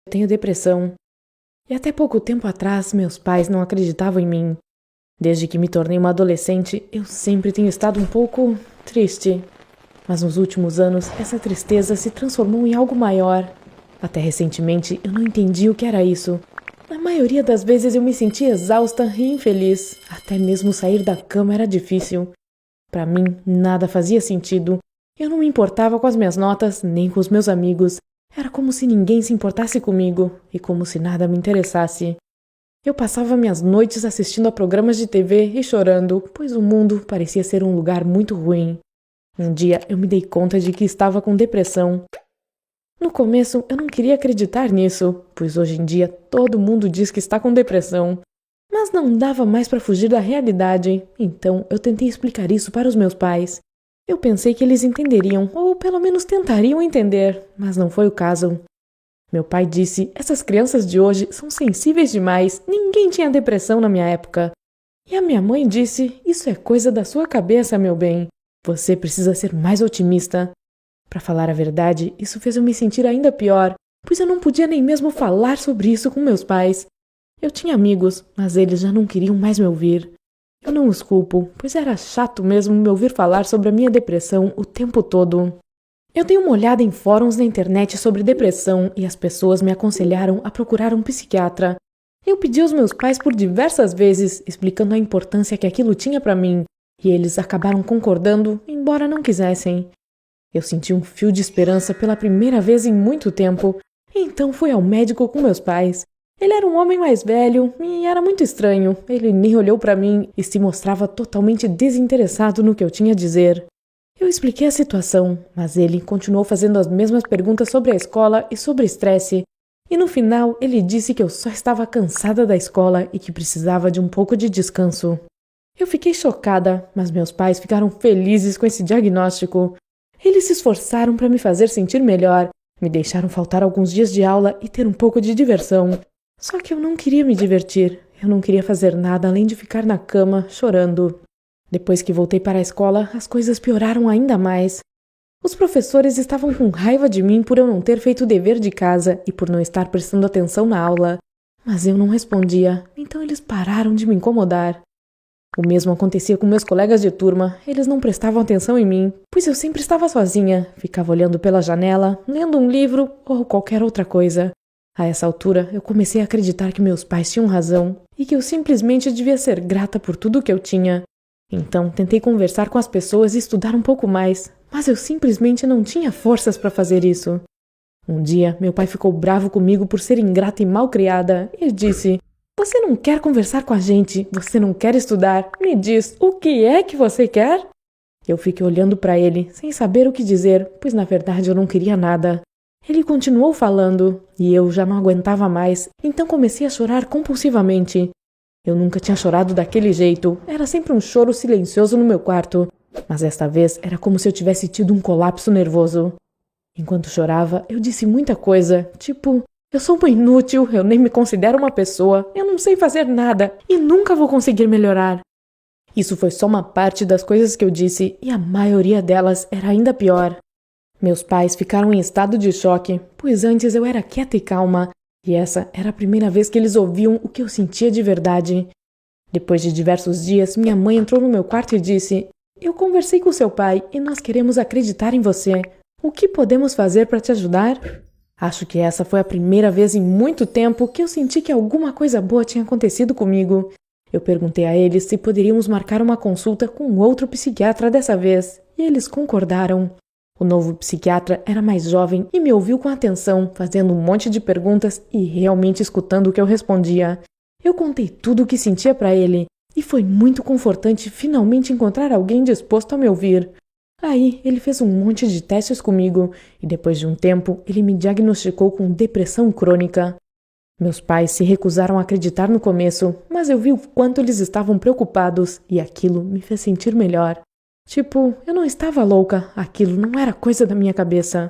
tenho depressão. E até pouco tempo atrás, meus pais não acreditavam em mim. Desde que me tornei uma adolescente, eu sempre tenho estado um pouco triste. Mas nos últimos anos, essa tristeza se transformou em algo maior. Até recentemente, eu não entendi o que era isso. Na maioria das vezes eu me sentia exausta e infeliz. Até mesmo sair da cama era difícil. Para mim, nada fazia sentido. Eu não me importava com as minhas notas, nem com os meus amigos. Era como se ninguém se importasse comigo, e como se nada me interessasse. Eu passava minhas noites assistindo a programas de TV e chorando, pois o mundo parecia ser um lugar muito ruim. Um dia eu me dei conta de que estava com depressão. No começo eu não queria acreditar nisso, pois hoje em dia todo mundo diz que está com depressão. Mas não dava mais para fugir da realidade, então eu tentei explicar isso para os meus pais. Eu pensei que eles entenderiam, ou pelo menos tentariam entender, mas não foi o caso. Meu pai disse, essas crianças de hoje são sensíveis demais, ninguém tinha depressão na minha época. E a minha mãe disse, isso é coisa da sua cabeça, meu bem. Você precisa ser mais otimista. Para falar a verdade, isso fez eu me sentir ainda pior, pois eu não podia nem mesmo falar sobre isso com meus pais. Eu tinha amigos, mas eles já não queriam mais me ouvir. Eu não os culpo, pois era chato mesmo me ouvir falar sobre a minha depressão o tempo todo. Eu dei uma olhada em fóruns na internet sobre depressão e as pessoas me aconselharam a procurar um psiquiatra. Eu pedi aos meus pais por diversas vezes, explicando a importância que aquilo tinha para mim, e eles acabaram concordando, embora não quisessem. Eu senti um fio de esperança pela primeira vez em muito tempo, então fui ao médico com meus pais. Ele era um homem mais velho e era muito estranho. Ele nem olhou para mim e se mostrava totalmente desinteressado no que eu tinha a dizer. Eu expliquei a situação, mas ele continuou fazendo as mesmas perguntas sobre a escola e sobre estresse. E no final, ele disse que eu só estava cansada da escola e que precisava de um pouco de descanso. Eu fiquei chocada, mas meus pais ficaram felizes com esse diagnóstico. Eles se esforçaram para me fazer sentir melhor, me deixaram faltar alguns dias de aula e ter um pouco de diversão. Só que eu não queria me divertir, eu não queria fazer nada além de ficar na cama, chorando. Depois que voltei para a escola, as coisas pioraram ainda mais. Os professores estavam com raiva de mim por eu não ter feito o dever de casa e por não estar prestando atenção na aula. Mas eu não respondia, então eles pararam de me incomodar. O mesmo acontecia com meus colegas de turma, eles não prestavam atenção em mim, pois eu sempre estava sozinha, ficava olhando pela janela, lendo um livro ou qualquer outra coisa. A essa altura, eu comecei a acreditar que meus pais tinham razão e que eu simplesmente devia ser grata por tudo que eu tinha. Então, tentei conversar com as pessoas e estudar um pouco mais, mas eu simplesmente não tinha forças para fazer isso. Um dia, meu pai ficou bravo comigo por ser ingrata e mal criada e disse: "Você não quer conversar com a gente, você não quer estudar, me diz, o que é que você quer?" Eu fiquei olhando para ele, sem saber o que dizer, pois na verdade eu não queria nada. Ele continuou falando, e eu já não aguentava mais, então comecei a chorar compulsivamente. Eu nunca tinha chorado daquele jeito, era sempre um choro silencioso no meu quarto, mas desta vez era como se eu tivesse tido um colapso nervoso. Enquanto chorava, eu disse muita coisa, tipo: "Eu sou uma inútil, eu nem me considero uma pessoa, eu não sei fazer nada e nunca vou conseguir melhorar." Isso foi só uma parte das coisas que eu disse, e a maioria delas era ainda pior. Meus pais ficaram em estado de choque, pois antes eu era quieta e calma, e essa era a primeira vez que eles ouviam o que eu sentia de verdade. Depois de diversos dias, minha mãe entrou no meu quarto e disse: "Eu conversei com seu pai e nós queremos acreditar em você. O que podemos fazer para te ajudar?" Acho que essa foi a primeira vez em muito tempo que eu senti que alguma coisa boa tinha acontecido comigo. Eu perguntei a eles se poderíamos marcar uma consulta com outro psiquiatra dessa vez, e eles concordaram. O novo psiquiatra era mais jovem e me ouviu com atenção, fazendo um monte de perguntas e realmente escutando o que eu respondia. Eu contei tudo o que sentia para ele, e foi muito confortante finalmente encontrar alguém disposto a me ouvir. Aí, ele fez um monte de testes comigo, e depois de um tempo, ele me diagnosticou com depressão crônica. Meus pais se recusaram a acreditar no começo, mas eu vi o quanto eles estavam preocupados, e aquilo me fez sentir melhor. Tipo, eu não estava louca, aquilo não era coisa da minha cabeça.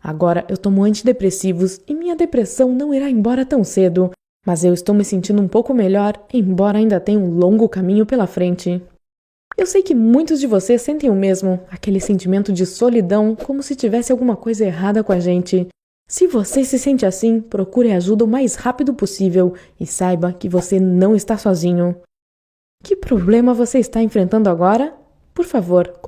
Agora eu tomo antidepressivos e minha depressão não irá embora tão cedo, mas eu estou me sentindo um pouco melhor, embora ainda tenha um longo caminho pela frente. Eu sei que muitos de vocês sentem o mesmo, aquele sentimento de solidão, como se tivesse alguma coisa errada com a gente. Se você se sente assim, procure ajuda o mais rápido possível e saiba que você não está sozinho. Que problema você está enfrentando agora? Por favor,